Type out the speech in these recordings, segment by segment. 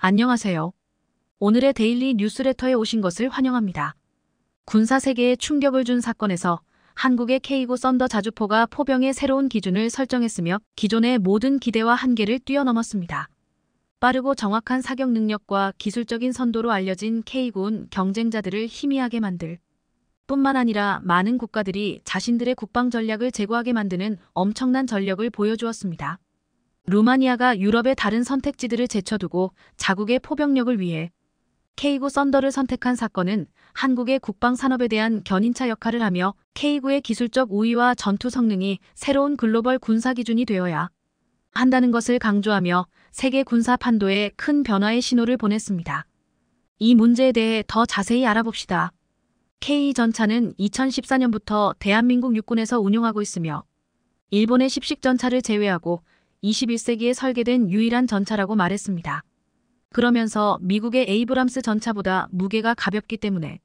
안녕하세요. 오늘의 데일리 뉴스레터에 오신 것을 환영합니다. 군사 세계에 충격을 준 사건에서 한국의 K구 썬더 자주포가 포병의 새로운 기준을 설정했으며 기존의 모든 기대와 한계를 뛰어넘었습니다. 빠르고 정확한 사격 능력과 기술적인 선도로 알려진 K군 경쟁자들을 희미하게 만들 뿐만 아니라 많은 국가들이 자신들의 국방 전략을 제고하게 만드는 엄청난 전력을 보여주었습니다. 루마니아가 유럽의 다른 선택지들을 제쳐두고 자국의 포병력을 위해 K구 썬더를 선택한 사건은 한국의 국방 산업에 대한 견인차 역할을 하며 K구의 기술적 우위와 전투 성능이 새로운 글로벌 군사 기준이 되어야 한다는 것을 강조하며 세계 군사 판도에 큰 변화의 신호를 보냈습니다. 이 문제에 대해 더 자세히 알아봅시다. K 전차는 2014년부터 대한민국 육군에서 운용하고 있으며 일본의 십식 전차를 제외하고 21세기에 설계된 유일한 전차라고 말했습니다. 그러면서 미국의 에이브람스 전차보다 무게가 가볍기 때문에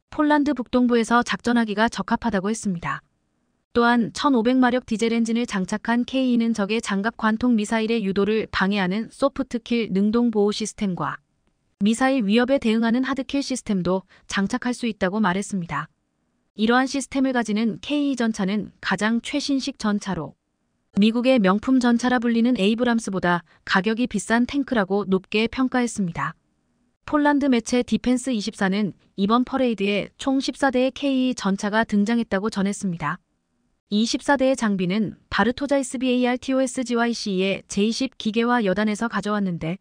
폴란드 북동부에서 작전하기가 적합하다고 했습니다. 또한 1500마력 디젤 엔진을 장착한 K는 적의 장갑 관통 미사일의 유도를 방해하는 소프트킬 능동 보호 시스템과 미사일 위협에 대응하는 하드킬 시스템도 장착할 수 있다고 말했습니다. 이러한 시스템을 가지는 K 전차는 가장 최신식 전차로 미국의 명품 전차라 불리는 에이브람스보다 가격이 비싼 탱크라고 높게 평가했습니다. 폴란드 매체 디펜스24는 이번 퍼레이드에 총 14대의 K 전차가 등장했다고 전했습니다. 이 14대의 장비는 바르토자 SBARTOSGYC의 제20 기계화 여단에서 가져왔는데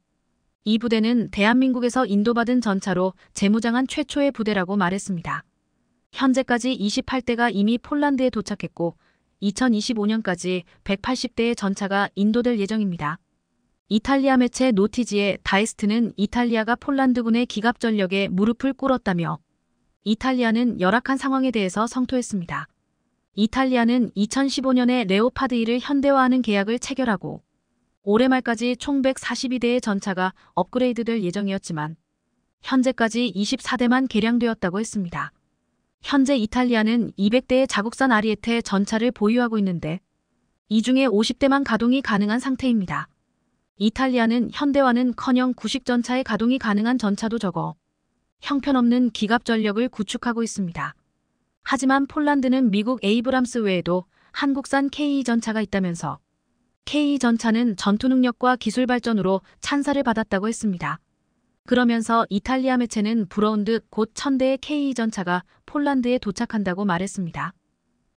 이 부대는 대한민국에서 인도받은 전차로 재무장한 최초의 부대라고 말했습니다. 현재까지 28대가 이미 폴란드에 도착했고 2025년까지 180대의 전차가 인도될 예정입니다. 이탈리아 매체 노티지의 다이스트는 이탈리아가 폴란드군의 기갑 전력에 무릎을 꿇었다며 이탈리아는 열악한 상황에 대해서 성토했습니다. 이탈리아는 2015년에 레오파드 1을 현대화하는 계약을 체결하고 올해 말까지 총 142대의 전차가 업그레이드될 예정이었지만 현재까지 24대만 개량되었다고 했습니다. 현재 이탈리아는 200대의 자국산 아리에테 전차를 보유하고 있는데 이 중에 50대만 가동이 가능한 상태입니다. 이탈리아는 현대화는커녕 구식 전차의 가동이 가능한 전차도 적어 형편없는 기갑 전력을 구축하고 있습니다. 하지만 폴란드는 미국 에이브람스 외에도 한국산 K 전차가 있다면서 K 전차는 전투 능력과 기술 발전으로 찬사를 받았다고 했습니다. 그러면서 이탈리아 매체는 부러운 듯 곧 1000대의 K 전차가 폴란드에 도착한다고 말했습니다.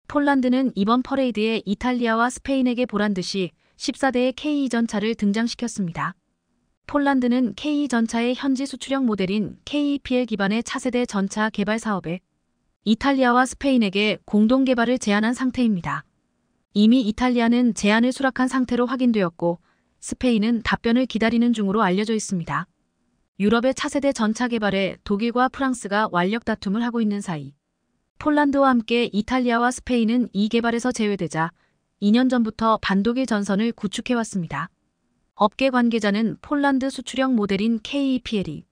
폴란드는 이번 퍼레이드에 이탈리아와 스페인에게 보란듯이 14대의 K 전차를 등장시켰습니다. 폴란드는 K 전차의 현지 수출형 모델인 KPL 기반의 차세대 전차 개발 사업에 이탈리아와 스페인에게 공동 개발을 제안한 상태입니다. 이미 이탈리아는 제안을 수락한 상태로 확인되었고 스페인은 답변을 기다리는 중으로 알려져 있습니다. 유럽의 차세대 전차 개발에 독일과 프랑스가 완력 다툼을 하고 있는 사이 폴란드와 함께 이탈리아와 스페인은 이 개발에서 제외되자 2년 전부터 반독일 전선을 구축해왔습니다. 업계 관계자는 폴란드 수출형 모델인 KPL이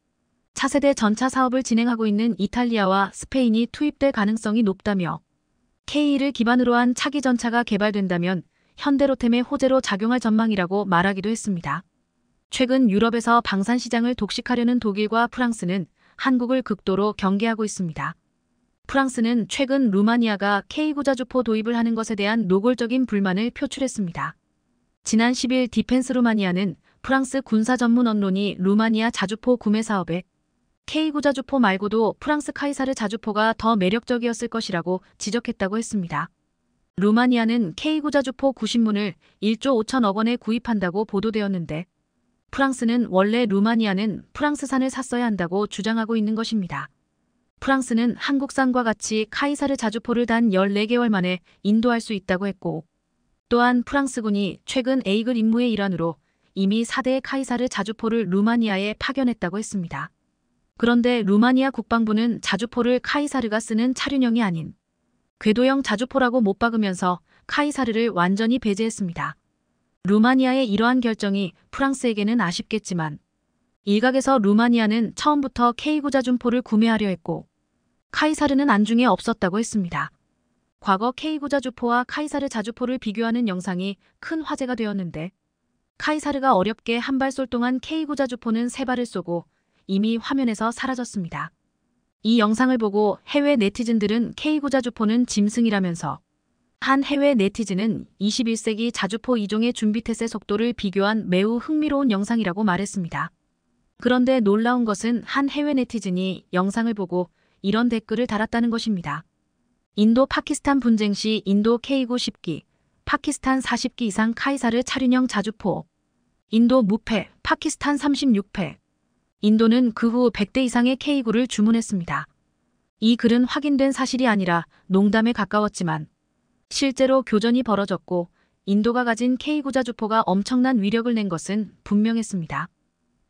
차세대 전차 사업을 진행하고 있는 이탈리아와 스페인이 투입될 가능성이 높다며 K를 기반으로 한 차기 전차가 개발된다면 현대로템의 호재로 작용할 전망이라고 말하기도 했습니다. 최근 유럽에서 방산 시장을 독식하려는 독일과 프랑스는 한국을 극도로 경계하고 있습니다. 프랑스는 최근 루마니아가 K구 자주포 도입을 하는 것에 대한 노골적인 불만을 표출했습니다. 지난 10일 디펜스 루마니아는 프랑스 군사 전문 언론이 루마니아 자주포 구매 사업에 K구 자주포 말고도 프랑스 카이사르 자주포가 더 매력적이었을 것이라고 지적했다고 했습니다. 루마니아는 K구 자주포 90문을 1조 5천억 원에 구입한다고 보도되었는데 프랑스는 원래 루마니아는 프랑스산을 샀어야 한다고 주장하고 있는 것입니다. 프랑스는 한국산과 같이 카이사르 자주포를 단 14개월 만에 인도할 수 있다고 했고 또한 프랑스군이 최근 에이글 임무의 일환으로 이미 4대의 카이사르 자주포를 루마니아에 파견했다고 했습니다. 그런데 루마니아 국방부는 자주포를 카이사르가 쓰는 차륜형이 아닌 궤도형 자주포라고 못 박으면서 카이사르를 완전히 배제했습니다. 루마니아의 이러한 결정이 프랑스에게는 아쉽겠지만 일각에서 루마니아는 처음부터 K구 자주포를 구매하려 했고 카이사르는 안중에 없었다고 했습니다. 과거 K구 자주포와 카이사르 자주포를 비교하는 영상이 큰 화제가 되었는데 카이사르가 어렵게 한 발 쏠 동안 K9 자주포는 세 발을 쏘고 이미 화면에서 사라졌습니다. 이 영상을 보고 해외 네티즌들은 K9 자주포는 짐승이라면서, 한 해외 네티즌은 21세기 자주포 2종의 준비태세 속도를 비교한 매우 흥미로운 영상이라고 말했습니다. 그런데 놀라운 것은 한 해외 네티즌이 영상을 보고 이런 댓글을 달았다는 것입니다. 인도 파키스탄 분쟁 시 인도 K9 10기, 파키스탄 40기 이상 카이사르 차륜형 자주포, 인도 무패, 파키스탄 36패. 인도는 그 후 100대 이상의 K9를 주문했습니다. 이 글은 확인된 사실이 아니라 농담에 가까웠지만 실제로 교전이 벌어졌고 인도가 가진 K9 자주포가 엄청난 위력을 낸 것은 분명했습니다.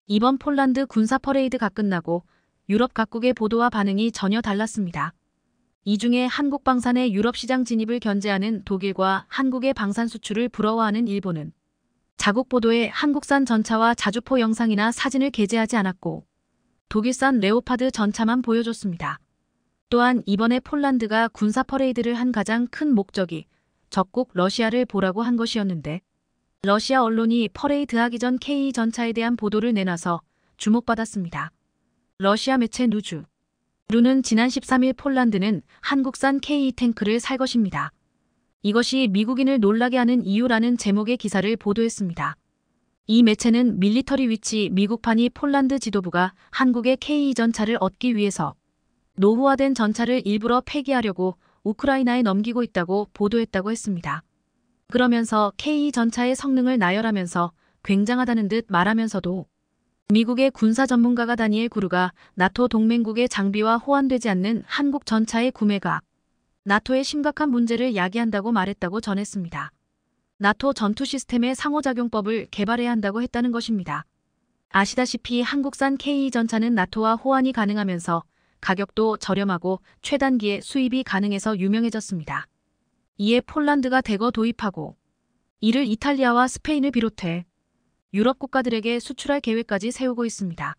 이번 폴란드 군사 퍼레이드가 끝나고 유럽 각국의 보도와 반응이 전혀 달랐습니다. 이 중에 한국 방산의 유럽 시장 진입을 견제하는 독일과 한국의 방산 수출을 부러워하는 일본은 자국 보도에 한국산 전차와 자주포 영상이나 사진을 게재하지 않았고 독일산 레오파드 전차만 보여줬습니다. 또한 이번에 폴란드가 군사 퍼레이드를 한 가장 큰 목적이 적국 러시아를 보라고 한 것이었는데, 러시아 언론이 퍼레이드하기 전 K 전차에 대한 보도를 내놔서 주목받았습니다. 러시아 매체 루는 지난 13일 폴란드는 한국산 K 탱크를 살 것입니다. 이것이 미국인을 놀라게 하는 이유라는 제목의 기사를 보도했습니다. 이 매체는 밀리터리 위치 미국판이 폴란드 지도부가 한국의 K 전차를 얻기 위해서 노후화된 전차를 일부러 폐기하려고 우크라이나에 넘기고 있다고 보도했다고 했습니다. 그러면서 K 전차의 성능을 나열하면서 굉장하다는 듯 말하면서도 미국의 군사 전문가가 다니엘 구르가 나토 동맹국의 장비와 호환되지 않는 한국 전차의 구매가 나토의 심각한 문제를 야기한다고 말했다고 전했습니다. 나토 전투 시스템의 상호작용법을 개발해야 한다고 했다는 것입니다. 아시다시피 한국산 K 전차는 나토와 호환이 가능하면서 가격도 저렴하고 최단기에 수입이 가능해서 유명해졌습니다. 이에 폴란드가 대거 도입하고 이를 이탈리아와 스페인을 비롯해 유럽 국가들에게 수출할 계획까지 세우고 있습니다.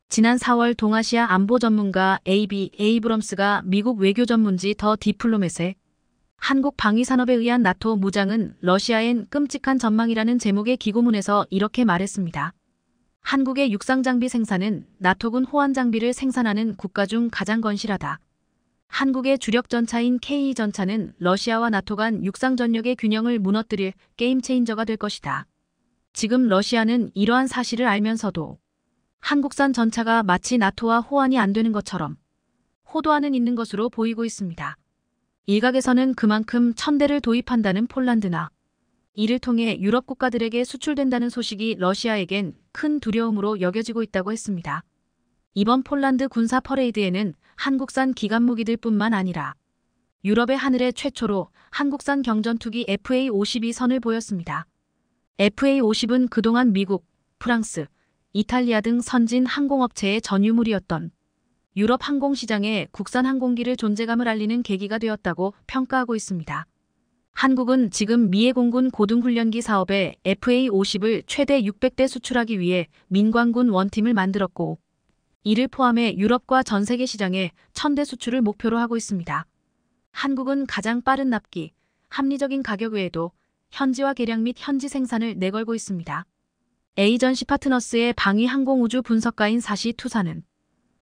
지난 4월 동아시아 안보 전문가 A.B. 에이브럼스가 미국 외교 전문지 더 디플로맷에 한국 방위산업에 의한 나토 무장은 러시아엔 끔찍한 전망이라는 제목의 기고문에서 이렇게 말했습니다. 한국의 육상장비 생산은 나토군 호환 장비를 생산하는 국가 중 가장 건실하다. 한국의 주력 전차인 K 전차는 러시아와 나토 간 육상 전력의 균형을 무너뜨릴 게임 체인저가 될 것이다. 지금 러시아는 이러한 사실을 알면서도 한국산 전차가 마치 나토와 호환이 안 되는 것처럼 호도하는 있는 것으로 보이고 있습니다. 일각에서는 그만큼 1000대를 도입한다는 폴란드나 이를 통해 유럽 국가들에게 수출된다는 소식이 러시아에겐 큰 두려움으로 여겨지고 있다고 했습니다. 이번 폴란드 군사 퍼레이드에는 한국산 기관 무기들 뿐만 아니라 유럽의 하늘에 최초로 한국산 경전투기 FA-52선을 보였습니다. FA-50은 그동안 미국, 프랑스, 이탈리아 등 선진 항공업체의 전유물이었던 유럽 항공시장에 국산 항공기를 존재감을 알리는 계기가 되었다고 평가하고 있습니다. 한국은 지금 미해 공군 고등훈련기 사업에 FA-50을 최대 600대 수출하기 위해 민관군 원팀을 만들었고 이를 포함해 유럽과 전 세계 시장에 1000대 수출을 목표로 하고 있습니다. 한국은 가장 빠른 납기, 합리적인 가격 외에도 현지화 개량 및 현지 생산을 내걸고 있습니다. 에이전시 파트너스의 방위 항공우주 분석가인 사시 투사는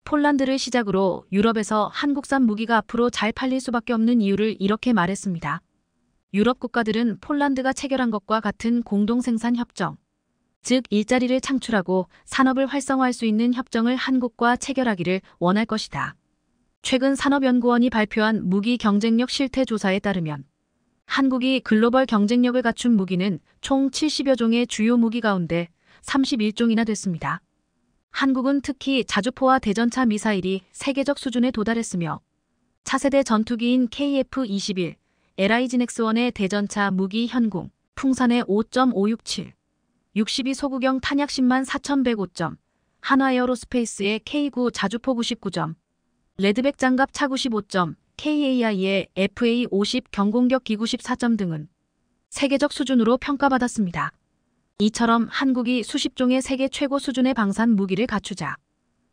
폴란드를 시작으로 유럽에서 한국산 무기가 앞으로 잘 팔릴 수밖에 없는 이유를 이렇게 말했습니다. 유럽 국가들은 폴란드가 체결한 것과 같은 공동생산 협정, 즉 일자리를 창출하고 산업을 활성화할 수 있는 협정을 한국과 체결하기를 원할 것이다. 최근 산업연구원이 발표한 무기 경쟁력 실태 조사에 따르면 한국이 글로벌 경쟁력을 갖춘 무기는 총 70여 종의 주요 무기 가운데 31종이나 됐습니다. 한국은 특히 자주포와 대전차 미사일이 세계적 수준에 도달했으며 차세대 전투기인 KF-21, LIGN-X1의 대전차 무기 현궁, 풍산의 5.567, 62 소구경 탄약 10만 4105점, 한화에어로스페이스의 K9 자주포 99점, 레드백 장갑 차 95점, KAI의 FA-50 경공격 기 94점 등은 세계적 수준으로 평가받았습니다. 이처럼 한국이 수십 종의 세계 최고 수준의 방산 무기를 갖추자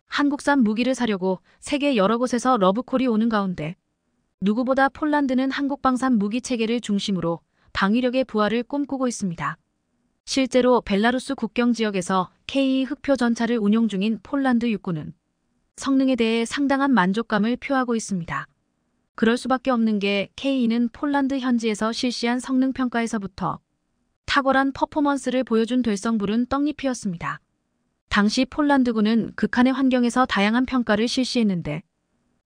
한국산 무기를 사려고 세계 여러 곳에서 러브콜이 오는 가운데 누구보다 폴란드는 한국 방산 무기 체계를 중심으로 방위력의 부활을 꿈꾸고 있습니다. 실제로 벨라루스 국경 지역에서 K 흑표 전차를 운용 중인 폴란드 육군은 성능에 대해 상당한 만족감을 표하고 있습니다. 그럴 수밖에 없는 게 K는 폴란드 현지에서 실시한 성능 평가에서부터 탁월한 퍼포먼스를 보여준 될성부른 떡잎이었습니다. 당시 폴란드군은 극한의 환경에서 다양한 평가를 실시했는데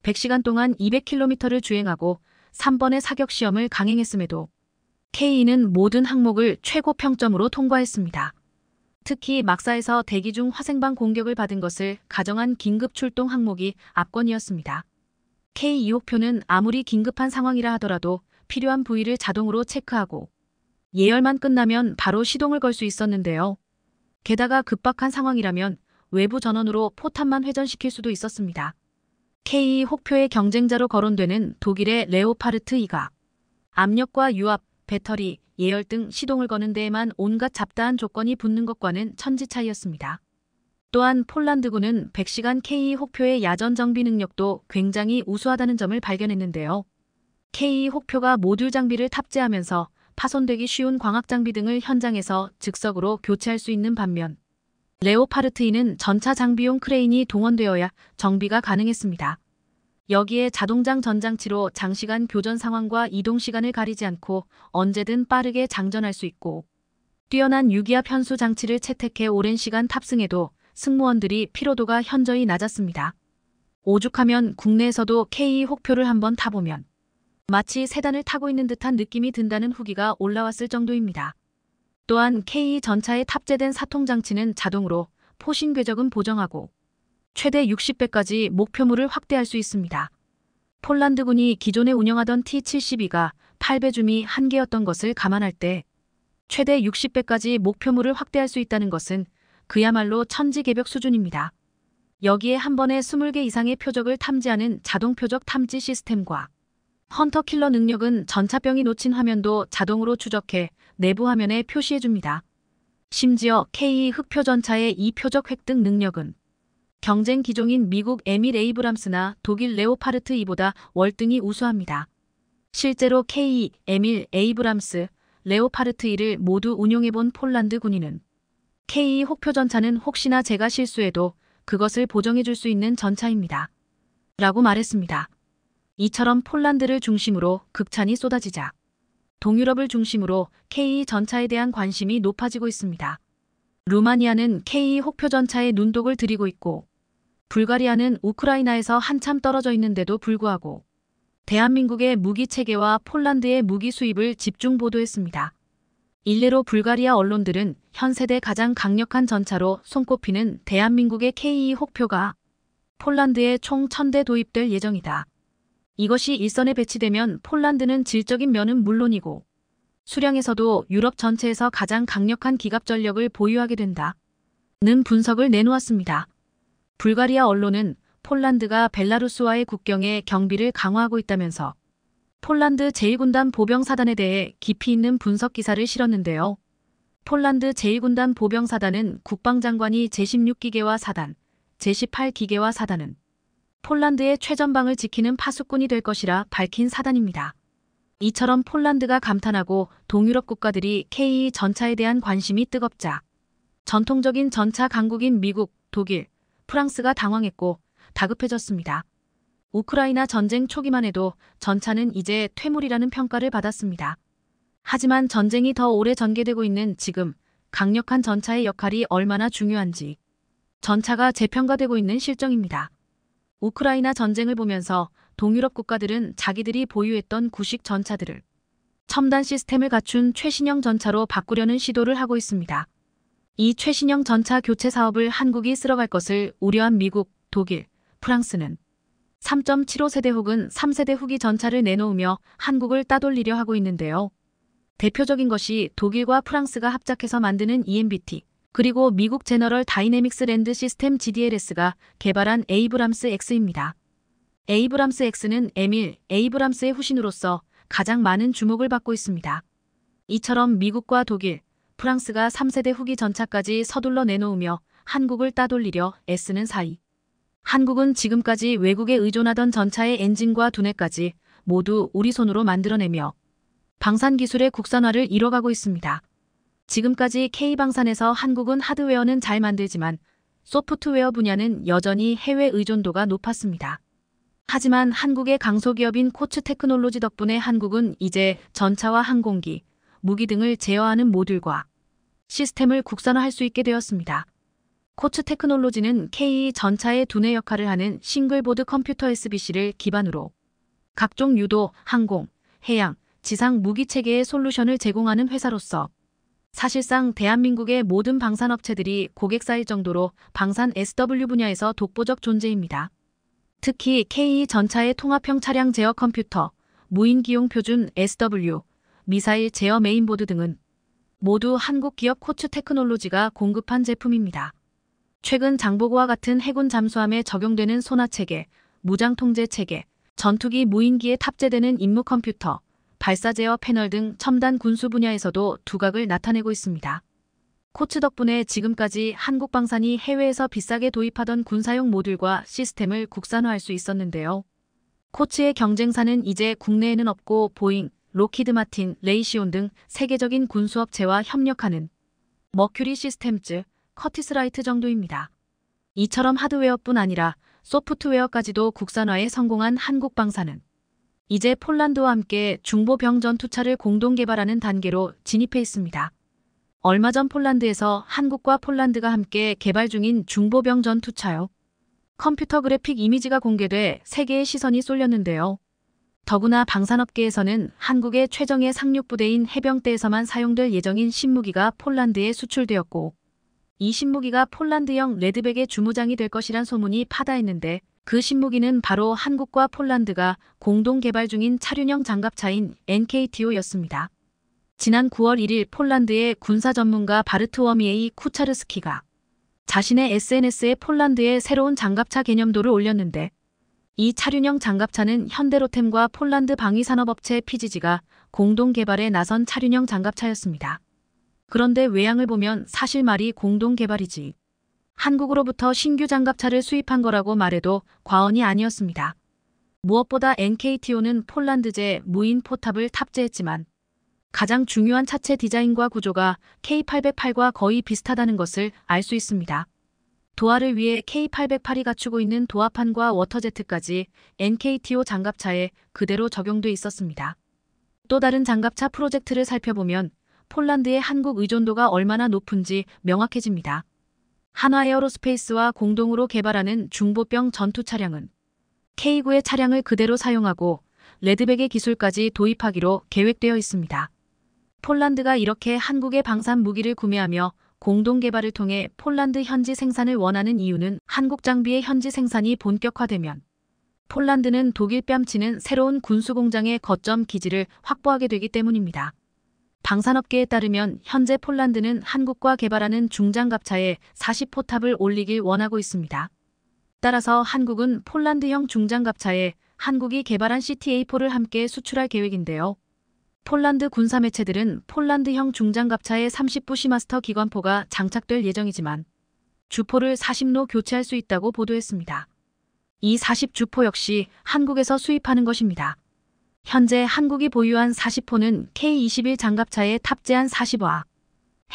100시간 동안 200km를 주행하고 3번의 사격 시험을 강행했음에도 K는 모든 항목을 최고 평점으로 통과했습니다. 특히 막사에서 대기 중 화생방 공격을 받은 것을 가정한 긴급 출동 항목이 압권이었습니다. K2호표는 아무리 긴급한 상황이라 하더라도 필요한 부위를 자동으로 체크하고 예열만 끝나면 바로 시동을 걸 수 있었는데요. 게다가 급박한 상황이라면 외부 전원으로 포탄만 회전시킬 수도 있었습니다. K2호표의 경쟁자로 거론되는 독일의 레오파르트 2가 압력과 유압, 배터리, 예열 등 시동을 거는 데에만 온갖 잡다한 조건이 붙는 것과는 천지 차이였습니다. 또한 폴란드군은 100시간 K2호표의 야전 정비 능력도 굉장히 우수하다는 점을 발견했는데요. K2호표가 모듈 장비를 탑재하면서 파손되기 쉬운 광학 장비 등을 현장에서 즉석으로 교체할 수 있는 반면 레오파르트 2는 전차 장비용 크레인이 동원되어야 정비가 가능했습니다. 여기에 자동장 전장치로 장시간 교전 상황과 이동 시간을 가리지 않고 언제든 빠르게 장전할 수 있고 뛰어난 유기압 현수 장치를 채택해 오랜 시간 탑승해도 승무원들이 피로도가 현저히 낮았습니다. 오죽하면 국내에서도 K2호표를 한번 타보면 마치 세단을 타고 있는 듯한 느낌이 든다는 후기가 올라왔을 정도입니다. 또한 K 전차에 탑재된 사통장치는 자동으로 포신 궤적은 보정하고 최대 60배까지 목표물을 확대할 수 있습니다. 폴란드군이 기존에 운영하던 T-72가 8배 줌이 한계였던 것을 감안할 때 최대 60배까지 목표물을 확대할 수 있다는 것은 그야말로 천지개벽 수준입니다. 여기에 한 번에 20개 이상의 표적을 탐지하는 자동 표적 탐지 시스템과 헌터킬러 능력은 전차병이 놓친 화면도 자동으로 추적해 내부 화면에 표시해줍니다. 심지어 K 흑표 전차의 이 표적 획득 능력은 경쟁 기종인 미국 에밀 에이브람스나 독일 레오파르트 2보다 월등히 우수합니다. 실제로 K, 에밀, 에이브람스, 레오파르트 2를 모두 운용해본 폴란드 군인은 K 혹표 전차는 혹시나 제가 실수해도 그것을 보정해줄 수 있는 전차입니다. 라고 말했습니다. 이처럼 폴란드를 중심으로 극찬이 쏟아지자 동유럽을 중심으로 K 전차에 대한 관심이 높아지고 있습니다. 루마니아는 K 혹표 전차에 눈독을 들이고 있고 불가리아는 우크라이나에서 한참 떨어져 있는데도 불구하고 대한민국의 무기 체계와 폴란드의 무기 수입을 집중 보도했습니다. 일례로 불가리아 언론들은 현 세대 가장 강력한 전차로 손꼽히는 대한민국의 K 혹표가 폴란드에 총 1000대 도입될 예정이다. 이것이 일선에 배치되면 폴란드는 질적인 면은 물론이고 수량에서도 유럽 전체에서 가장 강력한 기갑 전력을 보유하게 된다는 분석을 내놓았습니다. 불가리아 언론은 폴란드가 벨라루스와의 국경에 경비를 강화하고 있다면서 폴란드 제1군단 보병사단에 대해 깊이 있는 분석 기사를 실었는데요. 폴란드 제1군단 보병사단은 국방장관이 제16기계화 사단, 제18기계화 사단은 폴란드의 최전방을 지키는 파수꾼이 될 것이라 밝힌 사단입니다. 이처럼 폴란드가 감탄하고 동유럽 국가들이 K 전차에 대한 관심이 뜨겁자 전통적인 전차 강국인 미국, 독일, 프랑스가 당황했고 다급해졌습니다. 우크라이나 전쟁 초기만 해도 전차는 이제 퇴물이라는 평가를 받았습니다. 하지만 전쟁이 더 오래 전개되고 있는 지금 강력한 전차의 역할이 얼마나 중요한지 전차가 재평가되고 있는 실정입니다. 우크라이나 전쟁을 보면서 동유럽 국가들은 자기들이 보유했던 구식 전차들을 첨단 시스템을 갖춘 최신형 전차로 바꾸려는 시도를 하고 있습니다. 이 최신형 전차 교체 사업을 한국이 쓸어갈 것을 우려한 미국, 독일, 프랑스는 3.75세대 혹은 3세대 후기 전차를 내놓으며 한국을 따돌리려 하고 있는데요. 대표적인 것이 독일과 프랑스가 합작해서 만드는 EMBT, 그리고 미국 제너럴 다이내믹스 랜드 시스템 GDLS가 개발한 에이브람스 X입니다. 에이브람스 X는 에밀, 에이브람스의 후신으로서 가장 많은 주목을 받고 있습니다. 이처럼 미국과 독일, 프랑스가 3세대 후기 전차까지 서둘러 내놓으며 한국을 따돌리려 애쓰는 사이 한국은 지금까지 외국에 의존하던 전차의 엔진과 두뇌까지 모두 우리 손으로 만들어내며 방산 기술의 국산화를 이뤄가고 있습니다. 지금까지 K방산에서 한국은 하드웨어는 잘 만들지만 소프트웨어 분야는 여전히 해외 의존도가 높았습니다. 하지만 한국의 강소기업인 코츠 테크놀로지 덕분에 한국은 이제 전차와 항공기, 무기 등을 제어하는 모듈과 시스템을 국산화할 수 있게 되었습니다. 코츠 테크놀로지는 K 전차의 두뇌 역할을 하는 싱글보드 컴퓨터 SBC를 기반으로 각종 유도, 항공, 해양, 지상 무기 체계의 솔루션을 제공하는 회사로서 사실상 대한민국의 모든 방산업체들이 고객 쌓일 정도로 방산 SW 분야에서 독보적 존재입니다. 특히 K 전차의 통합형 차량 제어 컴퓨터, 무인기용 표준 SW, 미사일 제어 메인보드 등은 모두 한국 기업 코츠 테크놀로지가 공급한 제품입니다. 최근 장보고와 같은 해군 잠수함에 적용되는 소나 체계, 무장 통제 체계, 전투기 무인기에 탑재되는 임무 컴퓨터, 발사 제어 패널 등 첨단 군수 분야에서도 두각을 나타내고 있습니다. 코츠 덕분에 지금까지 한국 방산이 해외에서 비싸게 도입하던 군사용 모듈과 시스템을 국산화할 수 있었는데요. 코츠의 경쟁사는 이제 국내에는 없고 보잉, 로키드 마틴, 레이시온 등 세계적인 군수업체와 협력하는 머큐리 시스템즈, 커티스라이트 정도입니다. 이처럼 하드웨어뿐 아니라 소프트웨어까지도 국산화에 성공한 한국 방산은 이제 폴란드와 함께 중보병 전투차를 공동 개발하는 단계로 진입해 있습니다. 얼마 전 폴란드에서 한국과 폴란드가 함께 개발 중인 중보병 전투차요. 컴퓨터 그래픽 이미지가 공개돼 세계의 시선이 쏠렸는데요. 더구나 방산업계에서는 한국의 최정예 상륙부대인 해병대에서만 사용될 예정인 신무기가 폴란드에 수출되었고 이 신무기가 폴란드형 레드백의 주무장이 될 것이란 소문이 파다했는데 그 신무기는 바로 한국과 폴란드가 공동 개발 중인 차륜형 장갑차인 NKTO였습니다. 지난 9월 1일 폴란드의 군사 전문가 바르트워미에이 쿠차르스키가 자신의 SNS에 폴란드의 새로운 장갑차 개념도를 올렸는데 이 차륜형 장갑차는 현대로템과 폴란드 방위산업업체 PGG가 공동 개발에 나선 차륜형 장갑차였습니다. 그런데 외양을 보면 사실 말이 공동 개발이지 한국으로부터 신규 장갑차를 수입한 거라고 말해도 과언이 아니었습니다. 무엇보다 NKTO는 폴란드제 무인 포탑을 탑재했지만 가장 중요한 차체 디자인과 구조가 K808과 거의 비슷하다는 것을 알 수 있습니다. 도하를 위해 K808이 갖추고 있는 도하판과 워터제트까지 NKTO 장갑차에 그대로 적용돼 있었습니다. 또 다른 장갑차 프로젝트를 살펴보면 폴란드의 한국 의존도가 얼마나 높은지 명확해집니다. 한화에어로스페이스와 공동으로 개발하는 중보병 전투 차량은 K9의 차량을 그대로 사용하고 레드백의 기술까지 도입하기로 계획되어 있습니다. 폴란드가 이렇게 한국의 방산 무기를 구매하며 공동 개발을 통해 폴란드 현지 생산을 원하는 이유는 한국 장비의 현지 생산이 본격화되면 폴란드는 독일 뺨치는 새로운 군수공장의 거점 기지를 확보하게 되기 때문입니다. 방산업계에 따르면 현재 폴란드는 한국과 개발하는 중장갑차에 40포탑을 올리길 원하고 있습니다. 따라서 한국은 폴란드형 중장갑차에 한국이 개발한 CTA4를 함께 수출할 계획인데요. 폴란드 군사 매체들은 폴란드형 중장갑차에 30부 시마스터 기관포가 장착될 예정이지만 주포를 40로 교체할 수 있다고 보도했습니다. 이 40주포 역시 한국에서 수입하는 것입니다. 현재 한국이 보유한 40포는 K21 장갑차에 탑재한 40와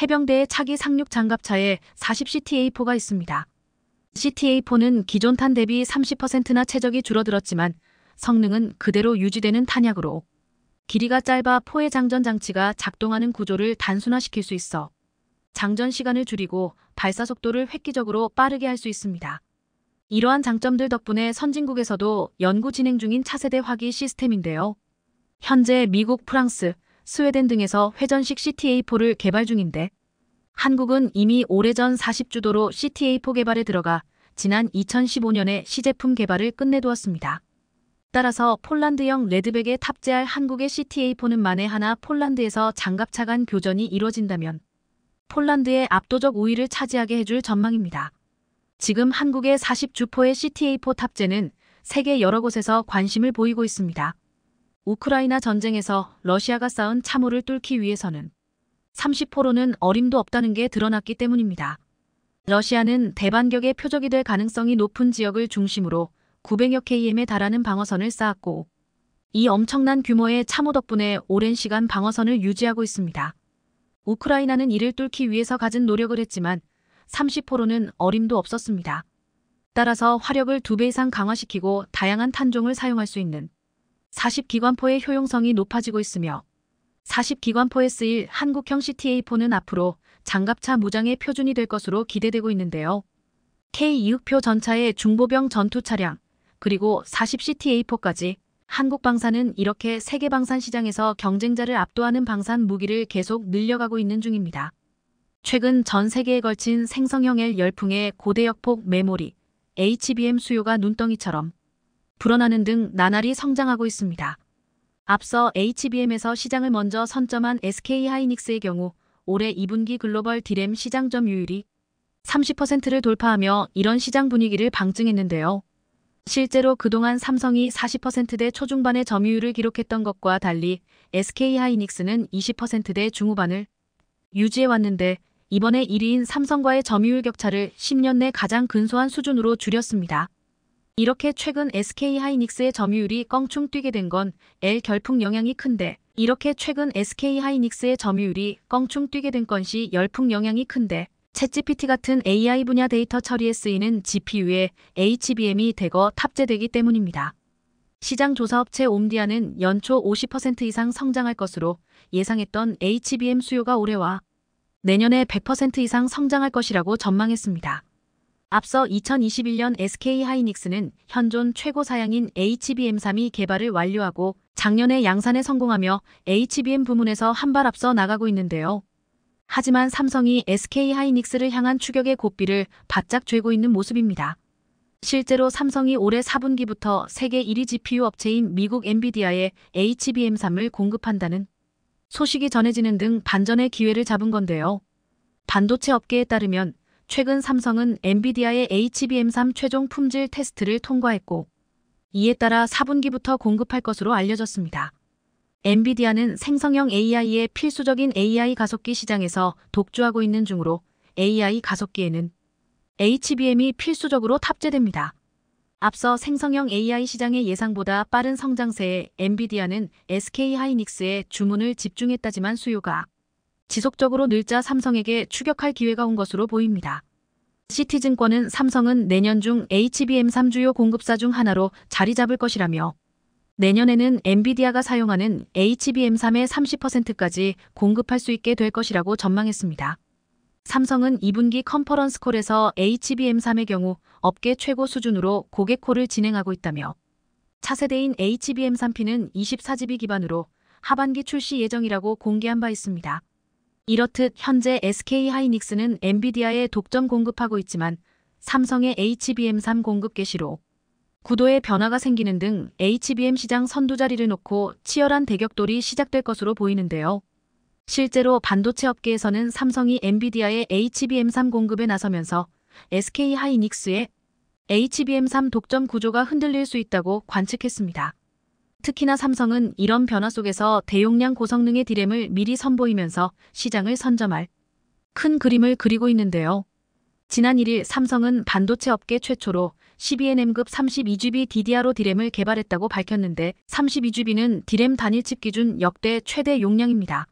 해병대의 차기 상륙 장갑차에 40CTA4가 있습니다. CTA4는 기존 탄 대비 30%나 최적이 줄어들었지만 성능은 그대로 유지되는 탄약으로 길이가 짧아 포의 장전 장치가 작동하는 구조를 단순화시킬 수 있어 장전 시간을 줄이고 발사 속도를 획기적으로 빠르게 할 수 있습니다. 이러한 장점들 덕분에 선진국에서도 연구 진행 중인 차세대 화기 시스템인데요. 현재 미국, 프랑스, 스웨덴 등에서 회전식 CTA4를 개발 중인데 한국은 이미 오래전 40주도로 CTA4 개발에 들어가 지난 2015년에 시제품 개발을 끝내두었습니다. 따라서 폴란드형 레드백에 탑재할 한국의 CTA4는 만에 하나 폴란드에서 장갑차 간 교전이 이뤄진다면 폴란드의 압도적 우위를 차지하게 해줄 전망입니다. 지금 한국의 40주포의 CTA4 탑재는 세계 여러 곳에서 관심을 보이고 있습니다. 우크라이나 전쟁에서 러시아가 쌓은 참호를 뚫기 위해서는 30포로는 어림도 없다는 게 드러났기 때문입니다. 러시아는 대반격의 표적이 될 가능성이 높은 지역을 중심으로 900여 km에 달하는 방어선을 쌓았고 이 엄청난 규모의 참호 덕분에 오랜 시간 방어선을 유지하고 있습니다. 우크라이나는 이를 뚫기 위해서 갖은 노력을 했지만 30%는 어림도 없었습니다. 따라서 화력을 2배 이상 강화시키고 다양한 탄종을 사용할 수 있는 40기관포의 효용성이 높아지고 있으며 40기관포에 쓰일 한국형 CTA4는 앞으로 장갑차 무장의 표준이 될 것으로 기대되고 있는데요. K-이흑표 전차의 중보병 전투 차량, 그리고 40CTA4까지 한국방산은 이렇게 세계 방산 시장에서 경쟁자를 압도하는 방산 무기를 계속 늘려가고 있는 중입니다. 최근 전 세계에 걸친 생성형 L 열풍의 고대역폭 메모리, HBM 수요가 눈덩이처럼 불어나는 등 나날이 성장하고 있습니다. 앞서 HBM에서 시장을 먼저 선점한 SK하이닉스의 경우 올해 2분기 글로벌 D램 시장 점유율이 30%를 돌파하며 이런 시장 분위기를 방증했는데요. 실제로 그동안 삼성이 40%대 초중반의 점유율을 기록했던 것과 달리 SK하이닉스는 20%대 중후반을 유지해왔는데 이번에 1위인 삼성과의 점유율 격차를 10년 내 가장 근소한 수준으로 줄였습니다. 이렇게 최근 SK하이닉스의 점유율이 껑충 뛰게 된 건 L 결풍 영향이 큰데 이렇게 최근 SK하이닉스의 점유율이 껑충 뛰게 된 건시 열풍 영향이 큰데 챗GPT 같은 AI 분야 데이터 처리에 쓰이는 GPU에 HBM이 대거 탑재되기 때문입니다. 시장 조사업체 옴디아는 연초 50% 이상 성장할 것으로 예상했던 HBM 수요가 올해와 내년에 100% 이상 성장할 것이라고 전망했습니다. 앞서 2021년 SK하이닉스는 현존 최고 사양인 HBM3이 개발을 완료하고 작년에 양산에 성공하며 HBM 부문에서 한 발 앞서 나가고 있는데요. 하지만 삼성이 SK하이닉스를 향한 추격의 고삐를 바짝 쥐고 있는 모습입니다. 실제로 삼성이 올해 4분기부터 세계 1위 GPU 업체인 미국 엔비디아에 HBM3을 공급한다는 소식이 전해지는 등 반전의 기회를 잡은 건데요. 반도체 업계에 따르면 최근 삼성은 엔비디아의 HBM3 최종 품질 테스트를 통과했고 이에 따라 4분기부터 공급할 것으로 알려졌습니다. 엔비디아는 생성형 AI의 필수적인 AI 가속기 시장에서 독주하고 있는 중으로 AI 가속기에는 HBM이 필수적으로 탑재됩니다. 앞서 생성형 AI 시장의 예상보다 빠른 성장세에 엔비디아는 SK하이닉스에 주문을 집중했다지만 수요가 지속적으로 늘자 삼성에게 추격할 기회가 온 것으로 보입니다. 시티증권은 삼성은 내년 중 HBM3 주요 공급사 중 하나로 자리 잡을 것이라며 내년에는 엔비디아가 사용하는 HBM3의 30%까지 공급할 수 있게 될 것이라고 전망했습니다. 삼성은 2분기 컨퍼런스 콜에서 HBM3의 경우 업계 최고 수준으로 고객 콜을 진행하고 있다며 차세대인 HBM3P는 24GB 기반으로 하반기 출시 예정이라고 공개한 바 있습니다. 이렇듯 현재 SK하이닉스는 엔비디아에 독점 공급하고 있지만 삼성의 HBM3 공급 개시로 구도의 변화가 생기는 등 HBM 시장 선두 자리를 놓고 치열한 대격돌이 시작될 것으로 보이는데요. 실제로 반도체 업계에서는 삼성이 엔비디아의 HBM3 공급에 나서면서 SK하이닉스의 HBM3 독점 구조가 흔들릴 수 있다고 관측했습니다. 특히나 삼성은 이런 변화 속에서 대용량 고성능의 D램을 미리 선보이면서 시장을 선점할 큰 그림을 그리고 있는데요. 지난 1일 삼성은 반도체 업계 최초로 12nm급 32GB DDR5 D램을 개발했다고 밝혔는데 32GB는 D램 단일칩 기준 역대 최대 용량입니다.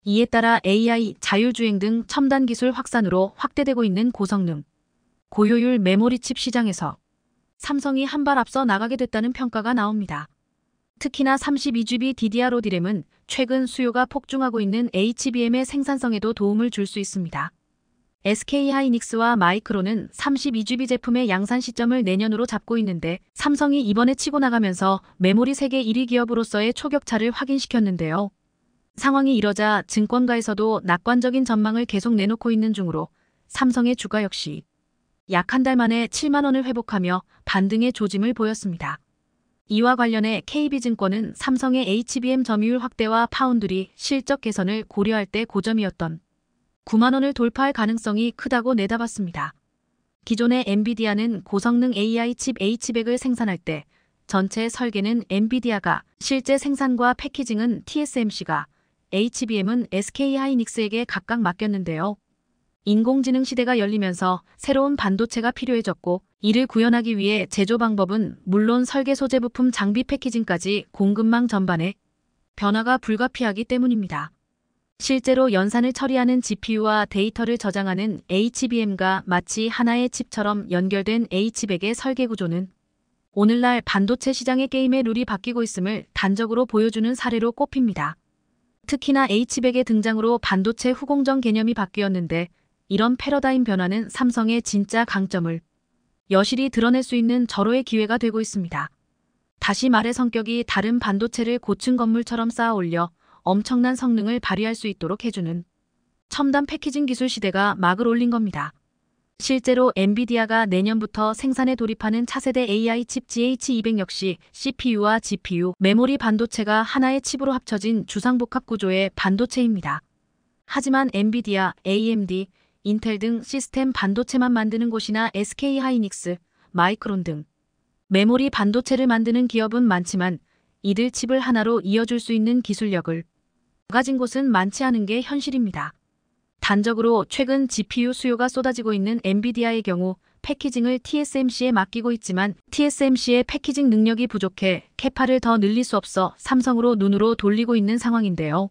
이에 따라 AI, 자율주행 등 첨단 기술 확산으로 확대되고 있는 고성능, 고효율 메모리 칩 시장에서 삼성이 한 발 앞서 나가게 됐다는 평가가 나옵니다. 특히나 32GB DDR5 D램은 최근 수요가 폭증하고 있는 HBM의 생산성에도 도움을 줄 수 있습니다. SK하이닉스와 마이크론은 32GB 제품의 양산 시점을 내년으로 잡고 있는데 삼성이 이번에 치고 나가면서 메모리 세계 1위 기업으로서의 초격차를 확인시켰는데요. 상황이 이러자 증권가에서도 낙관적인 전망을 계속 내놓고 있는 중으로 삼성의 주가 역시 약 한 달 만에 7만 원을 회복하며 반등의 조짐을 보였습니다. 이와 관련해 KB증권은 삼성의 HBM 점유율 확대와 파운드리 실적 개선을 고려할 때 고점이었던 9만 원을 돌파할 가능성이 크다고 내다봤습니다. 기존의 엔비디아는 고성능 AI 칩 H100을 생산할 때 전체 설계는 엔비디아가, 실제 생산과 패키징은 TSMC가, HBM은 SK하이닉스에게 각각 맡겼는데요. 인공지능 시대가 열리면서 새로운 반도체가 필요해졌고 이를 구현하기 위해 제조 방법은 물론 설계 소재 부품 장비 패키징까지 공급망 전반에 변화가 불가피하기 때문입니다. 실제로 연산을 처리하는 GPU와 데이터를 저장하는 HBM과 마치 하나의 칩처럼 연결된 H백의 설계 구조는 오늘날 반도체 시장의 게임의 룰이 바뀌고 있음을 단적으로 보여주는 사례로 꼽힙니다. 특히나 H백의 등장으로 반도체 후공정 개념이 바뀌었는데 이런 패러다임 변화는 삼성의 진짜 강점을 여실히 드러낼 수 있는 절호의 기회가 되고 있습니다. 다시 말해 성격이 다른 반도체를 고층 건물처럼 쌓아 올려 엄청난 성능을 발휘할 수 있도록 해주는 첨단 패키징 기술 시대가 막을 올린 겁니다. 실제로 엔비디아가 내년부터 생산에 돌입하는 차세대 AI 칩 GH200 역시 CPU와 GPU, 메모리 반도체가 하나의 칩으로 합쳐진 주상복합 구조의 반도체입니다. 하지만 엔비디아, AMD, 인텔 등 시스템 반도체만 만드는 곳이나 SK하이닉스, 마이크론 등 메모리 반도체를 만드는 기업은 많지만 이들 칩을 하나로 이어줄 수 있는 기술력을 가진 곳은 많지 않은 게 현실입니다. 단적으로 최근 GPU 수요가 쏟아지고 있는 엔비디아의 경우 패키징을 TSMC에 맡기고 있지만 TSMC의 패키징 능력이 부족해 캐파를 더 늘릴 수 없어 삼성으로 눈으로 돌리고 있는 상황인데요.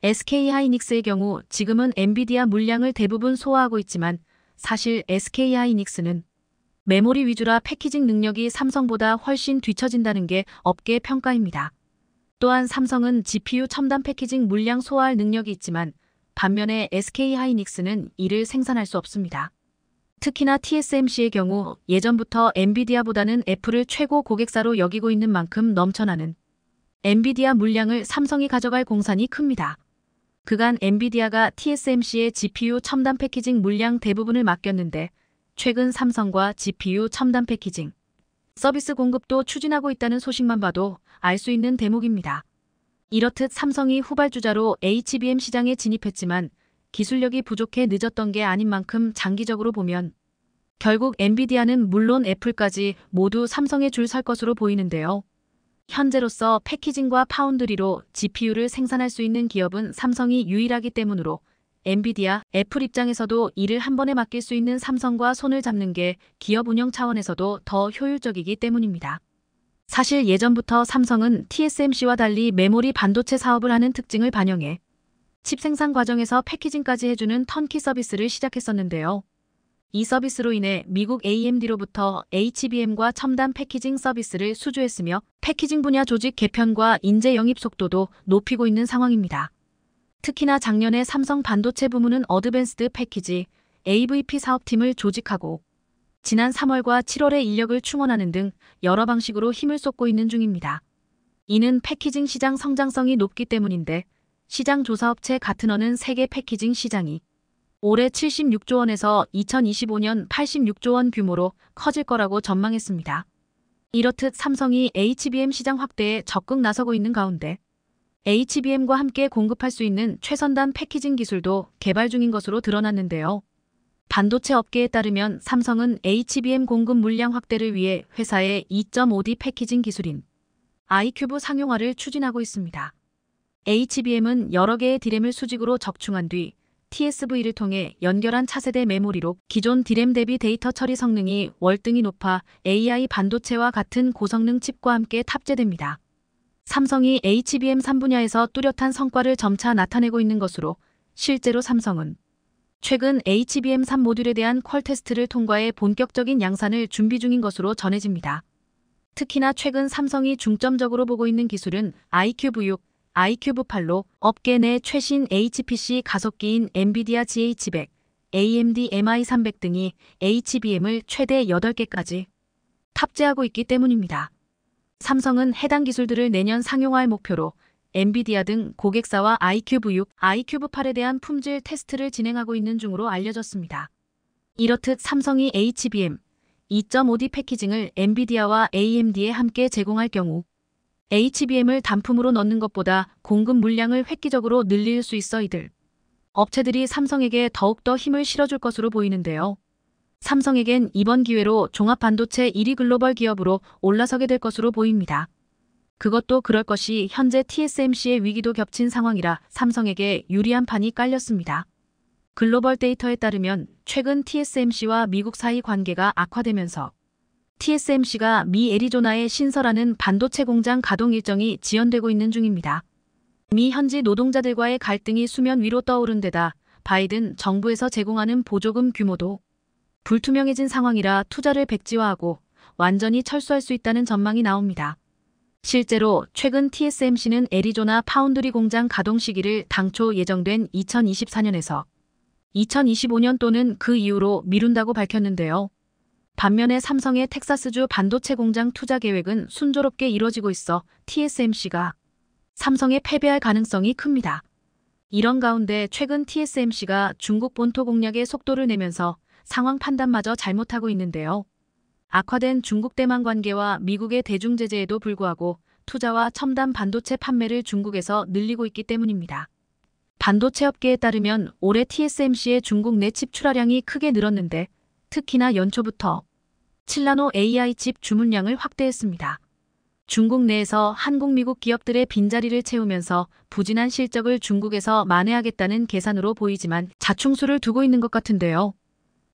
SK하이닉스의 경우 지금은 엔비디아 물량을 대부분 소화하고 있지만 사실 SK하이닉스는 메모리 위주라 패키징 능력이 삼성보다 훨씬 뒤처진다는 게 업계 평가입니다. 또한 삼성은 GPU 첨단 패키징 물량 소화할 능력이 있지만 반면에 SK하이닉스는 이를 생산할 수 없습니다. 특히나 TSMC의 경우 예전부터 엔비디아보다는 애플을 최고 고객사로 여기고 있는 만큼 넘쳐나는 엔비디아 물량을 삼성이 가져갈 공산이 큽니다. 그간 엔비디아가 TSMC의 GPU 첨단 패키징 물량 대부분을 맡겼는데 최근 삼성과 GPU 첨단 패키징 서비스 공급도 추진하고 있다는 소식만 봐도 알 수 있는 대목입니다. 이렇듯 삼성이 후발주자로 HBM 시장에 진입했지만 기술력이 부족해 늦었던 게 아닌 만큼 장기적으로 보면 결국 엔비디아는 물론 애플까지 모두 삼성에 줄 설 것으로 보이는데요. 현재로서 패키징과 파운드리로 GPU를 생산할 수 있는 기업은 삼성이 유일하기 때문으로 엔비디아, 애플 입장에서도 이를 한 번에 맡길 수 있는 삼성과 손을 잡는 게 기업 운영 차원에서도 더 효율적이기 때문입니다. 사실 예전부터 삼성은 TSMC와 달리 메모리 반도체 사업을 하는 특징을 반영해 칩 생산 과정에서 패키징까지 해주는 턴키 서비스를 시작했었는데요. 이 서비스로 인해 미국 AMD로부터 HBM과 첨단 패키징 서비스를 수주했으며 패키징 분야 조직 개편과 인재 영입 속도도 높이고 있는 상황입니다. 특히나 작년에 삼성 반도체 부문은 어드밴스드 패키지 AVP 사업팀을 조직하고 지난 3월과 7월에 인력을 충원하는 등 여러 방식으로 힘을 쏟고 있는 중입니다. 이는 패키징 시장 성장성이 높기 때문인데 시장 조사업체 가트너는 세계 패키징 시장이 올해 76조 원에서 2025년 86조 원 규모로 커질 거라고 전망했습니다. 이렇듯 삼성이 HBM 시장 확대에 적극 나서고 있는 가운데 HBM과 함께 공급할 수 있는 최선단 패키징 기술도 개발 중인 것으로 드러났는데요. 반도체 업계에 따르면 삼성은 HBM 공급 물량 확대를 위해 회사의 2.5D 패키징 기술인 아이큐브 상용화를 추진하고 있습니다. HBM은 여러 개의 디램을 수직으로 적충한 뒤 TSV를 통해 연결한 차세대 메모리로 기존 디램 대비 데이터 처리 성능이 월등히 높아 AI 반도체와 같은 고성능 칩과 함께 탑재됩니다. 삼성이 HBM3 분야에서 뚜렷한 성과를 점차 나타내고 있는 것으로 실제로 삼성은 최근 HBM3 모듈에 대한 퀄 테스트를 통과해 본격적인 양산을 준비 중인 것으로 전해집니다. 특히나 최근 삼성이 중점적으로 보고 있는 기술은 iQV6, iQV8로 업계 내 최신 HPC 가속기인 엔비디아 GH100, AMD MI300 등이 HBM을 최대 8개까지 탑재하고 있기 때문입니다. 삼성은 해당 기술들을 내년 상용화할 목표로 엔비디아 등 고객사와 iQV6, iQV8에 대한 품질 테스트를 진행하고 있는 중으로 알려졌습니다. 이렇듯 삼성이 HBM 2.5D 패키징을 엔비디아와 AMD에 함께 제공할 경우 HBM을 단품으로 넣는 것보다 공급 물량을 획기적으로 늘릴 수 있어 이들 업체들이 삼성에게 더욱더 힘을 실어줄 것으로 보이는데요. 삼성에겐 이번 기회로 종합반도체 1위 글로벌 기업으로 올라서게 될 것으로 보입니다. 그것도 그럴 것이 현재 TSMC의 위기도 겹친 상황이라 삼성에게 유리한 판이 깔렸습니다. 글로벌 데이터에 따르면 최근 TSMC와 미국 사이 관계가 악화되면서 TSMC가 미 애리조나에 신설하는 반도체 공장 가동 일정이 지연되고 있는 중입니다. 미 현지 노동자들과의 갈등이 수면 위로 떠오른 데다 바이든 정부에서 제공하는 보조금 규모도 불투명해진 상황이라 투자를 백지화하고 완전히 철수할 수 있다는 전망이 나옵니다. 실제로 최근 TSMC는 애리조나 파운드리 공장 가동 시기를 당초 예정된 2024년에서 2025년 또는 그 이후로 미룬다고 밝혔는데요. 반면에 삼성의 텍사스주 반도체 공장 투자 계획은 순조롭게 이뤄지고 있어 TSMC가 삼성에 패배할 가능성이 큽니다. 이런 가운데 최근 TSMC가 중국 본토 공략에 속도를 내면서 상황 판단마저 잘못하고 있는데요. 악화된 중국 대만 관계와 미국의 대중 제재에도 불구하고 투자와 첨단 반도체 판매를 중국에서 늘리고 있기 때문입니다. 반도체 업계에 따르면 올해 TSMC의 중국 내 칩 출하량이 크게 늘었는데 특히나 연초부터 7나노 AI 칩 주문량을 확대했습니다. 중국 내에서 한국, 미국 기업들의 빈자리를 채우면서 부진한 실적을 중국에서 만회하겠다는 계산으로 보이지만 자충수를 두고 있는 것 같은데요.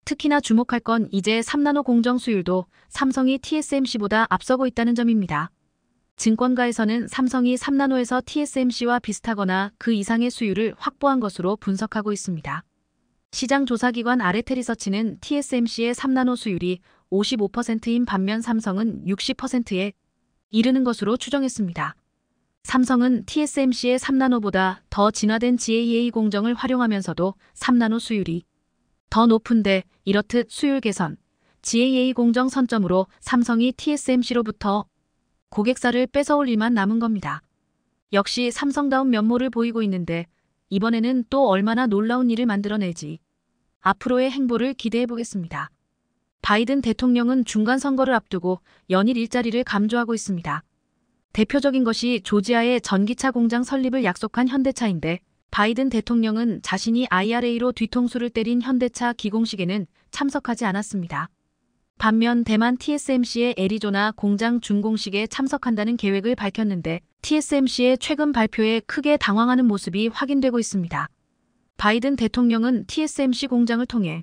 특히나 주목할 건 이제 3나노 공정 수율도 삼성이 TSMC보다 앞서고 있다는 점입니다. 증권가에서는 삼성이 3나노에서 TSMC와 비슷하거나 그 이상의 수율을 확보한 것으로 분석하고 있습니다. 시장조사기관 아레테리서치는 TSMC의 3나노 수율이 55%인 반면 삼성은 60%에 이르는 것으로 추정했습니다. 삼성은 TSMC의 3나노보다 더 진화된 GAA 공정을 활용하면서도 3나노 수율이 더 높은데 이렇듯 수율 개선, GAA 공정 선점으로 삼성이 TSMC로부터 고객사를 뺏어올 일만 남은 겁니다. 역시 삼성다운 면모를 보이고 있는데 이번에는 또 얼마나 놀라운 일을 만들어낼지 앞으로의 행보를 기대해 보겠습니다. 바이든 대통령은 중간 선거를 앞두고 연일 일자리를 감조하고 있습니다. 대표적인 것이 조지아의 전기차 공장 설립을 약속한 현대차인데 바이든 대통령은 자신이 IRA로 뒤통수를 때린 현대차 기공식에는 참석하지 않았습니다. 반면 대만 TSMC의 애리조나 공장 준공식에 참석한다는 계획을 밝혔는데 TSMC의 최근 발표에 크게 당황하는 모습이 확인되고 있습니다. 바이든 대통령은 TSMC 공장을 통해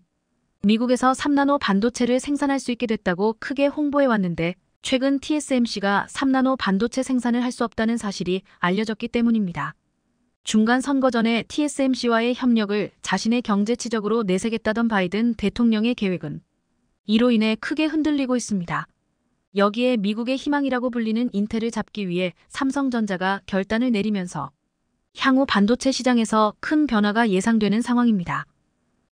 미국에서 3나노 반도체를 생산할 수 있게 됐다고 크게 홍보해왔는데 최근 TSMC가 3나노 반도체 생산을 할 수 없다는 사실이 알려졌기 때문입니다. 중간 선거 전에 TSMC와의 협력을 자신의 경제치적으로 내세겠다던 바이든 대통령의 계획은 이로 인해 크게 흔들리고 있습니다. 여기에 미국의 희망이라고 불리는 인텔을 잡기 위해 삼성전자가 결단을 내리면서 향후 반도체 시장에서 큰 변화가 예상되는 상황입니다.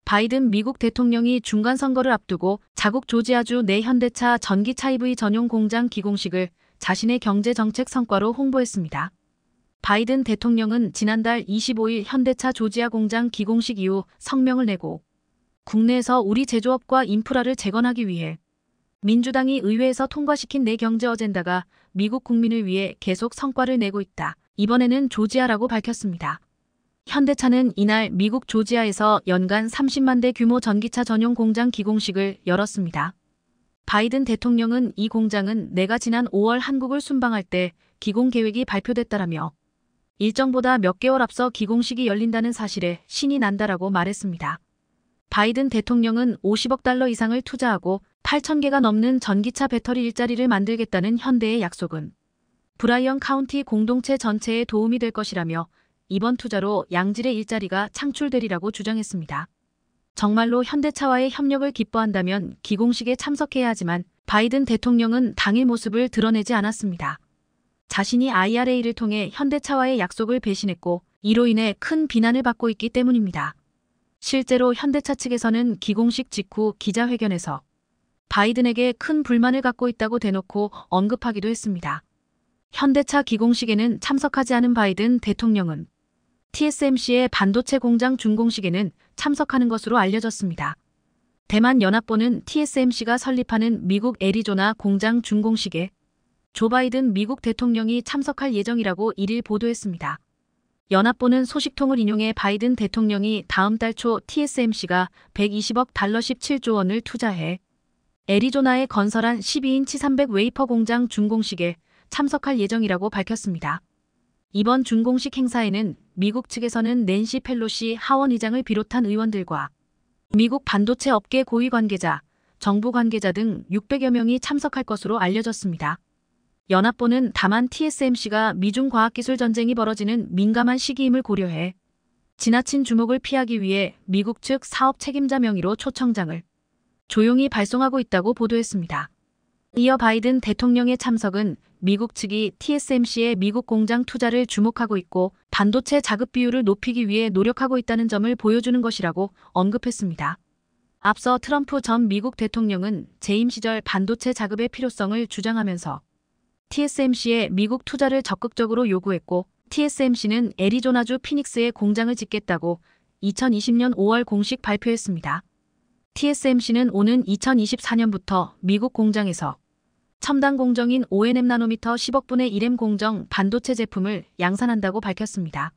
바이든 미국 대통령이 중간 선거를 앞두고 자국 조지아주 내 현대차 전기차 EV 전용 공장 기공식을 자신의 경제정책 성과로 홍보했습니다. 바이든 대통령은 지난달 25일 현대차 조지아 공장 기공식 이후 성명을 내고 국내에서 우리 제조업과 인프라를 재건하기 위해 민주당이 의회에서 통과시킨 내 경제 어젠다가 미국 국민을 위해 계속 성과를 내고 있다. 이번에는 조지아라고 밝혔습니다. 현대차는 이날 미국 조지아에서 연간 30만 대 규모 전기차 전용 공장 기공식을 열었습니다. 바이든 대통령은 이 공장은 내가 지난 5월 한국을 순방할 때 기공 계획이 발표됐다라며 일정보다 몇 개월 앞서 기공식이 열린다는 사실에 신이 난다라고 말했습니다. 바이든 대통령은 50억 달러 이상을 투자하고 8,000개가 넘는 전기차 배터리 일자리를 만들겠다는 현대의 약속은 브라이언 카운티 공동체 전체에 도움이 될 것이라며 이번 투자로 양질의 일자리가 창출되리라고 주장했습니다. 정말로 현대차와의 협력을 기뻐한다면 기공식에 참석해야 하지만 바이든 대통령은 당일 모습을 드러내지 않았습니다. 자신이 IRA를 통해 현대차와의 약속을 배신했고 이로 인해 큰 비난을 받고 있기 때문입니다. 실제로 현대차 측에서는 기공식 직후 기자회견에서 바이든에게 큰 불만을 갖고 있다고 대놓고 언급하기도 했습니다. 현대차 기공식에는 참석하지 않은 바이든 대통령은 TSMC의 반도체 공장 준공식에는 참석하는 것으로 알려졌습니다. 대만 연합보는 TSMC가 설립하는 미국 애리조나 공장 준공식에 조 바이든 미국 대통령이 참석할 예정이라고 1일 보도했습니다. 연합보는 소식통을 인용해 바이든 대통령이 다음 달 초 TSMC가 120억 달러 17조 원을 투자해 애리조나에 건설한 12인치 300 웨이퍼 공장 준공식에 참석할 예정이라고 밝혔습니다. 이번 준공식 행사에는 미국 측에서는 낸시 펠로시 하원 의장을 비롯한 의원들과 미국 반도체 업계 고위 관계자, 정부 관계자 등 600여 명이 참석할 것으로 알려졌습니다. 연합보는 다만 TSMC가 미중 과학기술 전쟁이 벌어지는 민감한 시기임을 고려해 지나친 주목을 피하기 위해 미국 측 사업 책임자 명의로 초청장을 조용히 발송하고 있다고 보도했습니다. 이어 바이든 대통령의 참석은 미국 측이 TSMC의 미국 공장 투자를 주목하고 있고 반도체 자급 비율을 높이기 위해 노력하고 있다는 점을 보여주는 것이라고 언급했습니다. 앞서 트럼프 전 미국 대통령은 재임 시절 반도체 자급의 필요성을 주장하면서 TSMC의 미국 투자를 적극적으로 요구했고 TSMC는 애리조나주 피닉스에 공장을 짓겠다고 2020년 5월 공식 발표했습니다. TSMC는 오는 2024년부터 미국 공장에서 첨단 공정인 O&M 나노미터 10억분의 1M 공정 반도체 제품을 양산한다고 밝혔습니다.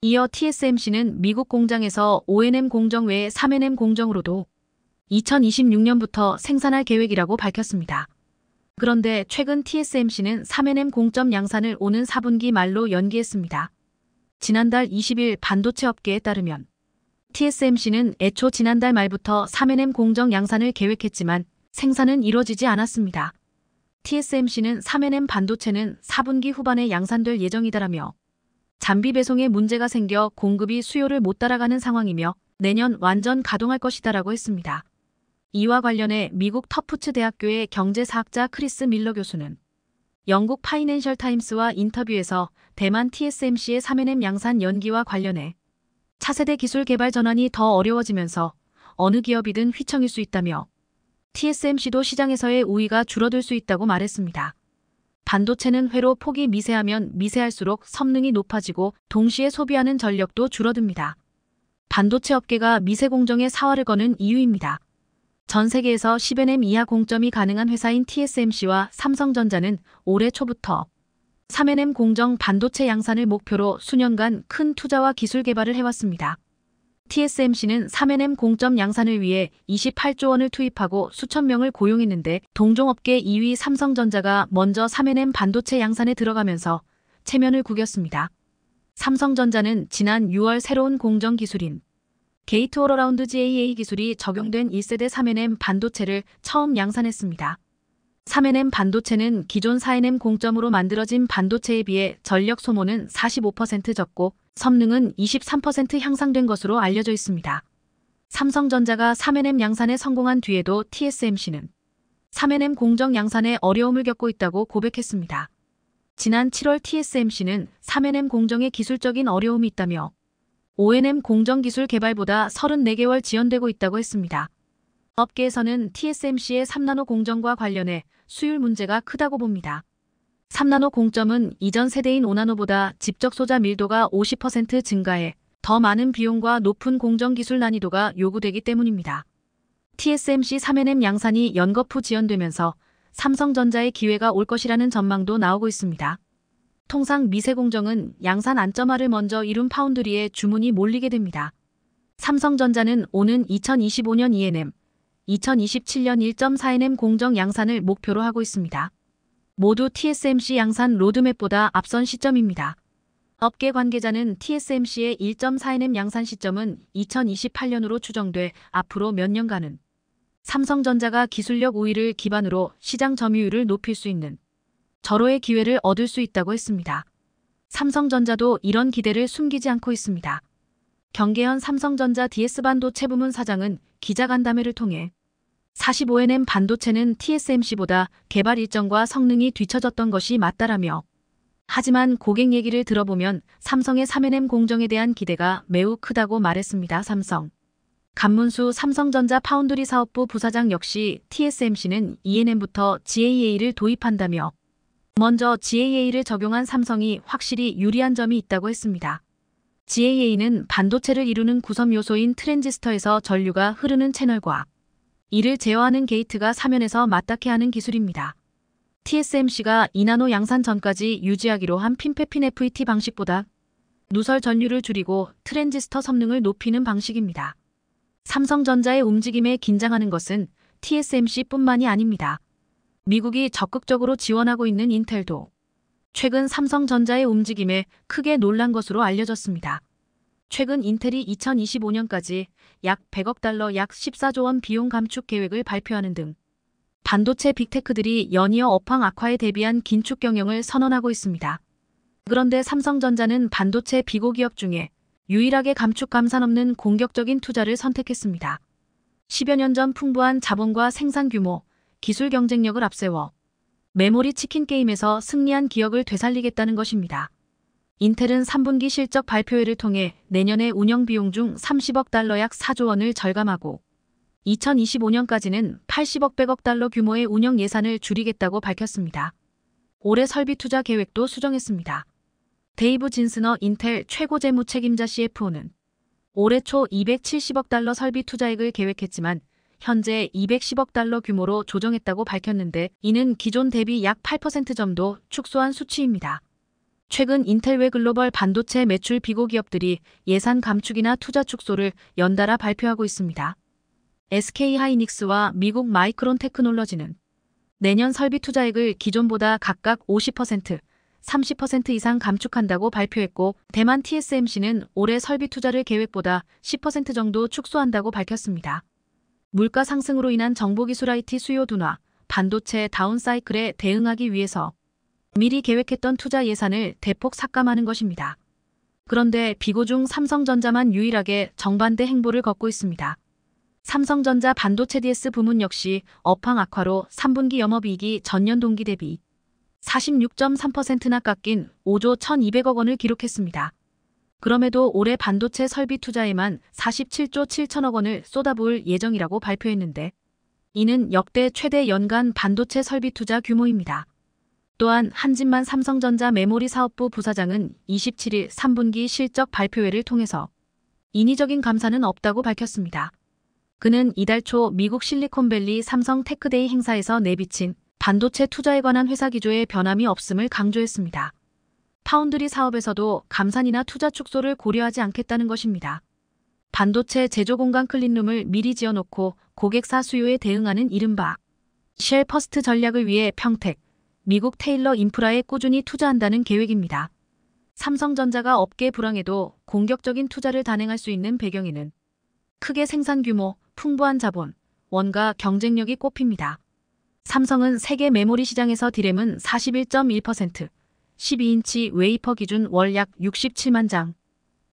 이어 TSMC는 미국 공장에서 O&M 공정 외에 3NM 공정으로도 2026년부터 생산할 계획이라고 밝혔습니다. 그런데 최근 TSMC는 3NM 공점 양산을 오는 4분기 말로 연기했습니다. 지난달 20일 반도체 업계에 따르면 TSMC는 애초 지난달 말부터 3NM 공정 양산을 계획했지만 생산은 이뤄지지 않았습니다. TSMC는 3NM 반도체는 4분기 후반에 양산될 예정이다라며 장비 배송에 문제가 생겨 공급이 수요를 못 따라가는 상황이며 내년 완전 가동할 것이다라고 했습니다. 이와 관련해 미국 터프츠 대학교의 경제사학자 크리스 밀러 교수는 영국 파이낸셜 타임스와 인터뷰에서 대만 TSMC의 3NM 양산 연기와 관련해 차세대 기술 개발 전환이 더 어려워지면서 어느 기업이든 휘청일 수 있다며 TSMC도 시장에서의 우위가 줄어들 수 있다고 말했습니다. 반도체는 회로 폭이 미세하면 미세할수록 성능이 높아지고 동시에 소비하는 전력도 줄어듭니다. 반도체 업계가 미세 공정에 사활을 거는 이유입니다. 전 세계에서 10nm 이하 공점이 가능한 회사인 TSMC와 삼성전자는 올해 초부터 3nm 공정 반도체 양산을 목표로 수년간 큰 투자와 기술 개발을 해왔습니다. TSMC는 3nm 공점 양산을 위해 28조 원을 투입하고 수천 명을 고용했는데 동종업계 2위 삼성전자가 먼저 3nm 반도체 양산에 들어가면서 체면을 구겼습니다. 삼성전자는 지난 6월 새로운 공정 기술인 게이트올어라운드 GAA 기술이 적용된 1세대 3nm 반도체를 처음 양산했습니다. 3nm 반도체는 기존 4nm 공점으로 만들어진 반도체에 비해 전력 소모는 45% 적고 성능은 23% 향상된 것으로 알려져 있습니다. 삼성전자가 3nm 양산에 성공한 뒤에도 TSMC는 3nm 공정 양산에 어려움을 겪고 있다고 고백했습니다. 지난 7월 TSMC는 3nm 공정에 기술적인 어려움이 있다며 O&M 공정 기술 개발보다 34개월 지연되고 있다고 했습니다. 업계에서는 TSMC의 3나노 공정과 관련해 수율 문제가 크다고 봅니다. 3나노 공점은 이전 세대인 5나노보다 집적 소자 밀도가 50% 증가해 더 많은 비용과 높은 공정 기술 난이도가 요구되기 때문입니다. TSMC 3nm 양산이 연거푸 지연되면서 삼성전자의 기회가 올 것이라는 전망도 나오고 있습니다. 통상 미세공정은 양산 안점화를 먼저 이룬 파운드리에 주문이 몰리게 됩니다. 삼성전자는 오는 2025년 2nm, 2027년 1.4nm 공정 양산을 목표로 하고 있습니다. 모두 TSMC 양산 로드맵보다 앞선 시점입니다. 업계 관계자는 TSMC의 1.4nm 양산 시점은 2028년으로 추정돼 앞으로 몇 년간은 삼성전자가 기술력 우위를 기반으로 시장 점유율을 높일 수 있는 절호의 기회를 얻을 수 있다고 했습니다. 삼성전자도 이런 기대를 숨기지 않고 있습니다. 경계현 삼성전자 DS반도체 부문 사장은 기자간담회를 통해 45nm 반도체는 TSMC보다 개발 일정과 성능이 뒤처졌던 것이 맞다라며 하지만 고객 얘기를 들어보면 삼성의 3nm 공정에 대한 기대가 매우 크다고 말했습니다. 삼성 간문수 삼성전자 파운드리 사업부 부사장 역시 TSMC는 2nm부터 GAA를 도입한다며 먼저 GAA를 적용한 삼성이 확실히 유리한 점이 있다고 했습니다. GAA는 반도체를 이루는 구성 요소인 트랜지스터에서 전류가 흐르는 채널과 이를 제어하는 게이트가 사면에서 맞닿게 하는 기술입니다. TSMC가 2나노 양산 전까지 유지하기로 한 핀페핀 FET 방식보다 누설 전류를 줄이고 트랜지스터 성능을 높이는 방식입니다. 삼성전자의 움직임에 긴장하는 것은 TSMC뿐만이 아닙니다. 미국이 적극적으로 지원하고 있는 인텔도 최근 삼성전자의 움직임에 크게 놀란 것으로 알려졌습니다. 최근 인텔이 2025년까지 약 100억 달러 약 14조 원 비용 감축 계획을 발표하는 등 반도체 빅테크들이 연이어 업황 악화에 대비한 긴축 경영을 선언하고 있습니다. 그런데 삼성전자는 반도체 비고기업 중에 유일하게 감축 감산 없는 공격적인 투자를 선택했습니다. 10여 년 전 풍부한 자본과 생산 규모, 기술 경쟁력을 앞세워 메모리 치킨 게임에서 승리한 기억을 되살리겠다는 것입니다. 인텔은 3분기 실적 발표회를 통해 내년의 운영 비용 중 30억 달러 약 4조 원을 절감하고 2025년까지는 80억 100억 달러 규모의 운영 예산을 줄이겠다고 밝혔습니다. 올해 설비 투자 계획도 수정했습니다. 데이브 진스너 인텔 최고 재무 책임자 CFO는 올해 초 270억 달러 설비 투자액을 계획했지만 현재 210억 달러 규모로 조정했다고 밝혔는데 이는 기존 대비 약 8% 정도 축소한 수치입니다. 최근 인텔 외 글로벌 반도체 매출 비고기업들이 예산 감축이나 투자 축소를 연달아 발표하고 있습니다. SK하이닉스와 미국 마이크론 테크놀로지는 내년 설비 투자액을 기존보다 각각 50%, 30% 이상 감축한다고 발표했고 대만 TSMC는 올해 설비 투자를 계획보다 10% 정도 축소한다고 밝혔습니다. 물가 상승으로 인한 정보기술 IT 수요 둔화, 반도체 다운사이클에 대응하기 위해서 미리 계획했던 투자 예산을 대폭 삭감하는 것입니다. 그런데 비고중 삼성전자만 유일하게 정반대 행보를 걷고 있습니다. 삼성전자 반도체 DS 부문 역시 업황 악화로 3분기 영업이익이 전년 동기 대비 46.3%나 깎인 5조 1,200억 원을 기록했습니다. 그럼에도 올해 반도체 설비 투자에만 47조 7천억 원을 쏟아부을 예정이라고 발표했는데 이는 역대 최대 연간 반도체 설비 투자 규모입니다. 또한 한진만 삼성전자 메모리 사업부 부사장은 27일 3분기 실적 발표회를 통해서 인위적인 감산은 없다고 밝혔습니다. 그는 이달 초 미국 실리콘밸리 삼성 테크데이 행사에서 내비친 반도체 투자에 관한 회사 기조에 변함이 없음을 강조했습니다. 파운드리 사업에서도 감산이나 투자 축소를 고려하지 않겠다는 것입니다. 반도체 제조 공간 클린룸을 미리 지어놓고 고객사 수요에 대응하는 이른바 쉘 퍼스트 전략을 위해 평택, 미국 테일러 인프라에 꾸준히 투자한다는 계획입니다. 삼성전자가 업계 불황에도 공격적인 투자를 단행할 수 있는 배경에는 크게 생산 규모, 풍부한 자본, 원가 경쟁력이 꼽힙니다. 삼성은 세계 메모리 시장에서 디램은 41.1%, 12인치 웨이퍼 기준 월 약 67만 장,